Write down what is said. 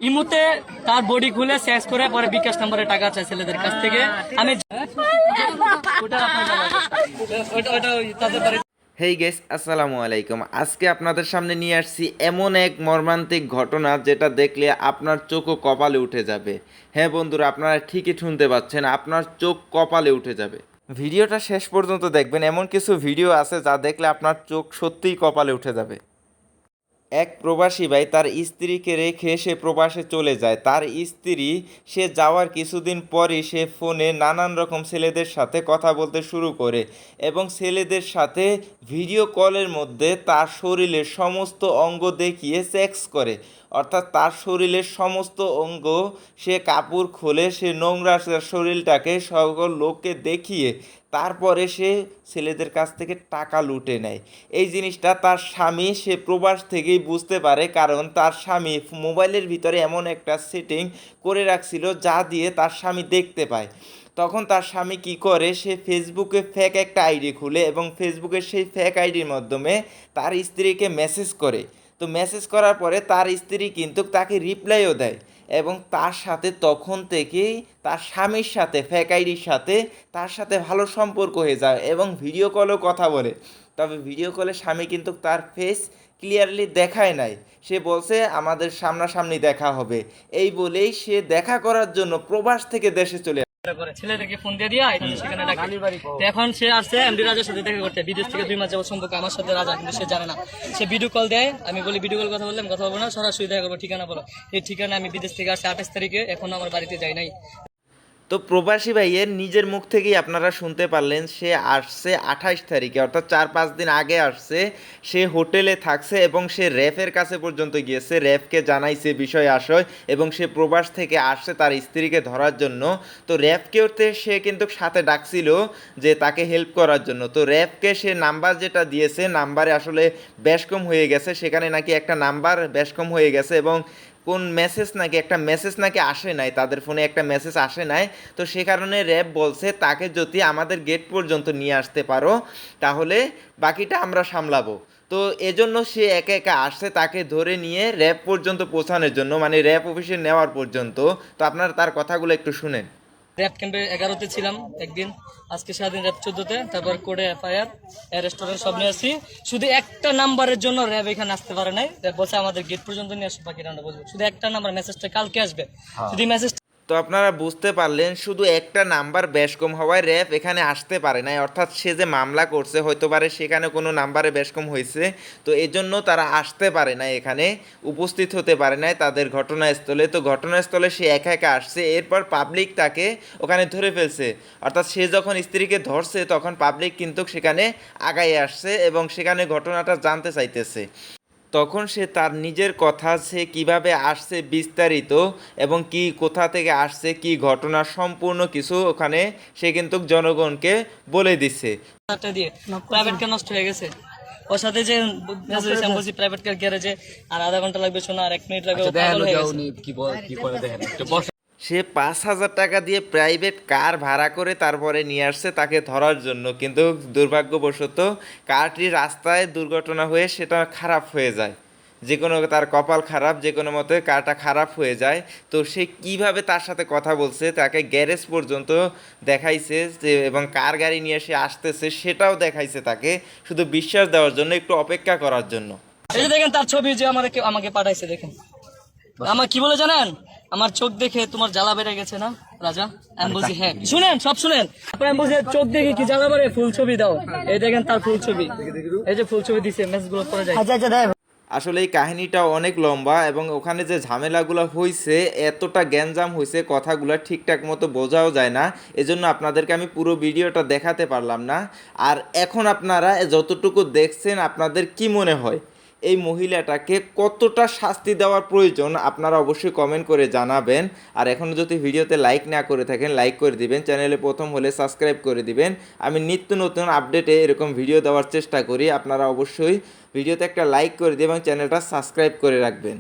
ইমুতে তার বডি খুলে সেক্স করে পরে বিকাশ নম্বরে টাকা চাই ছেলেদের কাছ থেকে। আমি হেই গেস, আসসালামু আলাইকুম। আজকে আপনাদের সামনে নিয়ে আসছি এমন এক মর্মান্তিক ঘটনা যেটা দেখলে আপনার চোখও কপালে উঠে যাবে। হ্যাঁ বন্ধুরা, আপনারা ঠিকই শুনতে পাচ্ছেন, আপনার চোখ কপালে উঠে যাবে। ভিডিওটা শেষ পর্যন্ত দেখবেন, এমন কিছু ভিডিও আছে যা দেখলে আপনার চোখ সত্যিই কপালে উঠে যাবে। এক প্রবাসী ভাই তার স্ত্রীকে রেখে সে প্রবাসে চলে যায়। তার স্ত্রী সে যাওয়ার কিছুদিন পরই সে ফোনে নানান রকম ছেলেদের সাথে কথা বলতে শুরু করে এবং ছেলেদের সাথে ভিডিও কলের মধ্যে তার শরীরের সমস্ত অঙ্গ দেখিয়ে সেক্স করে। অর্থাৎ তার শরীরের সমস্ত অঙ্গ সে কাপড় খুলে সে নোংরা শরীরটাকে সকল লোককে দেখিয়ে তারপরে সে ছেলেদের কাছ থেকে টাকা লুটে নেয়। এই জিনিসটা তার স্বামী সে প্রবাস থেকেই বুঝতে পারে, কারণ তার স্বামী মোবাইলের ভিতরে এমন একটা সেটিং করে রাখছিল যা দিয়ে তার স্বামী দেখতে পায়। তখন তার স্বামী কি করে, সে ফেসবুকে ফেক একটা আইডি খুলে এবং ফেসবুকের সেই ফেক আইডির মাধ্যমে তার স্ত্রীকে মেসেজ করে। তো মেসেজ করার পরে তার স্ত্রী কিন্তু তাকে রিপ্লাইও দেয় এবং তার সাথে তখন থেকেই তার স্বামীর সাথে ফেক আইডির সাথে তার সাথে ভালো সম্পর্ক হয়ে যায় এবং ভিডিও কলেও কথা বলে। তবে ভিডিও কলে স্বামী কিন্তু তার ফেস ক্লিয়ারলি দেখায় নাই, সে বলছে আমাদের সামনাসামনি দেখা হবে। এই বলেই সে দেখা করার জন্য প্রবাস থেকে দেশে চলে ছেলেদেরকে ফোন দিয়ে সেখানে এখন সে আসছে এমডি রাজার সাথে দেখা করতে। বিদেশ থেকে 2 মাস যাবত সম্পর্ক আমার সাথে রাজা, কিন্তু সে জানে না। সে ভিডিও কল দেয়, আমি বলি ভিডিও কল কথা বললাম, কথা বলবো না, সরাসরি দেখা করবো, ঠিকানা বলো। এই ঠিকানা আমি বিদেশ থেকে আসছি 28 তারিখে, এখনো আমার বাড়িতে যাই নাই। তো প্রবাসী ভাইয়ের নিজের মুখ থেকেই আপনারা শুনতে পারলেন, সে আসছে 28 তারিখে, অর্থাৎ 4-5 দিন আগে আসছে। সে হোটেলে থাকছে এবং সে র্যাফের কাছে পর্যন্ত গিয়েছে, র্যাফকে জানাইছে বিষয় আশয় এবং সে প্রবাস থেকে আসছে তার স্ত্রীকে ধরার জন্য। তো র্যাফকেও সে কিন্তু সাথে ডাকছিল যে তাকে হেল্প করার জন্য। তো র্যাফকে সে নাম্বার যেটা দিয়েছে, নাম্বারে আসলে ব্যাসকম হয়ে গেছে, সেখানে নাকি একটা নাম্বার ব্যাসকম হয়ে গেছে এবং কোন মেসেজ নাকি একটা মেসেজ নাকি আসে নাই, তাদের ফোনে একটা মেসেজ আসে নাই। তো সে কারণে র্যাব বলছে তাকে যদি আমাদের গেট পর্যন্ত নিয়ে আসতে পারো তাহলে বাকিটা আমরা সামলাবো। তো এজন্য সে একা একা আসছে তাকে ধরে নিয়ে র্যাব পর্যন্ত পৌঁছানোর জন্য, মানে র্যাব অফিসে নেওয়ার পর্যন্ত। তো আপনারা তার কথাগুলো একটু শুনেন। র্যাব ক্যাম্পে 11তে ছিলাম একদিন, আজকে সারাদিন র্যাব 14তে, তারপর কোর্টে এফআইআর, রেস্টুরেন্ট সব নিয়ে আসছি। শুধু একটা নাম্বারের জন্য র্যাব এখানে আসতে পারে নাই। র্যাব বলছে আমাদের গেট পর্যন্ত নিয়ে আসবে, বাকি রান্না বলবো। শুধু একটা নাম্বার, মেসেজটা কালকে আসবে, যদি মেসেজ। তো আপনারা বুঝতে পারলেন, শুধু একটা নাম্বার ব্যাসকম হওয়ায় র্যাব এখানে আসতে পারে নাই। অর্থাৎ সে যে মামলা করছে হয়তো পারে সেখানে কোনো নাম্বারে ব্যাসকম হয়েছে, তো এই জন্য তারা আসতে পারে না, এখানে উপস্থিত হতে পারে নাই তাদের ঘটনাস্থলে। তো ঘটনাস্থলে সে একা একা আসছে, এরপর পাবলিক তাকে ওখানে ধরে ফেলছে। অর্থাৎ সে যখন স্ত্রীকে ধরছে তখন পাবলিক কিন্তু সেখানে আগায় আসছে এবং সেখানে ঘটনাটা জানতে চাইতেছে। তখন সে তার নিজের কথা, সে কিভাবে আসছে বিস্তারিত এবং কি কোথা থেকে আসছে কি ঘটনা সম্পূর্ণ কিছু ওখানে সে কিন্তু জনগণকে বলে দিচ্ছে। দিয়ে প্রাইভেট কার নষ্ট হয়ে গেছে, ওর সাথে যে বলছি প্রাইভেট কার গ্যারেজে আর আধা ঘন্টা লাগবে, শোনা আর 1 মিনিট লাগবে। সে 5,000 টাকা দিয়ে প্রাইভেট কার ভাড়া করে তারপরে নিয়ে আসছে তাকে ধরার জন্য, কিন্তু দুর্ভাগ্যবশত কারটি রাস্তায় দুর্ঘটনা হয়ে সেটা খারাপ হয়ে যায়। যে কোনো তার কপাল খারাপ, যে কোনো মতে কারটা খারাপ হয়ে যায়। তো সে কিভাবে তার সাথে কথা বলছে, তাকে গ্যারেজ পর্যন্ত দেখাইছে যে এবং কার গাড়ি নিয়ে সে আসতেছে সেটাও দেখাইছে তাকে, শুধু বিশ্বাস দেওয়ার জন্য, একটু অপেক্ষা করার জন্য। এই যে দেখেন তার ছবি যে আমাকে পাঠাইছে, দেখেন আমার কি বলে জানেন, আমার চোখ দেখে তোমার জ্বালা বেড়ে গেছে না রাজা? আমি বলছি হ্যাঁ, শুনেন সব শুনেন। তারপরে আমি বলছি চোখ দেখে কি জ্বালা বেড়ে, ফুল ছবি দাও। এই দেখেন তার ফুল ছবি, এই যে ফুল ছবি দিছে, মেসেজগুলো পড়ে যায়। আসলে এই কাহিনীটা অনেক লম্বা এবং ওখানে যে ঝামেলাগুলো হয়েছে, এতটা গ্যাঞ্জাম হয়েছে, কথাগুলো ঠিকঠাক মতো বোঝাও যায় না, এজন্য আপনাদেরকে আমি পুরো ভিডিওটা দেখাতে পারলাম না। আর এখন আপনারা যতটুকু দেখছেন আপনাদের কি মনে হয় এই মহিলাটাকে কতটা শাস্তি দেওয়ার প্রয়োজন, আপনারা অবশ্যই কমেন্ট করে জানাবেন। আর এখনও যদি ভিডিওতে লাইক না করে থাকেন লাইক করে দিবেন, চ্যানেলে প্রথম হলে সাবস্ক্রাইব করে দিবেন। আমি নিত্য নতুন আপডেটে এরকম ভিডিও দেওয়ার চেষ্টা করি, আপনারা অবশ্যই ভিডিওতে একটা লাইক করে দিয়ে এবং চ্যানেলটা সাবস্ক্রাইব করে রাখবেন।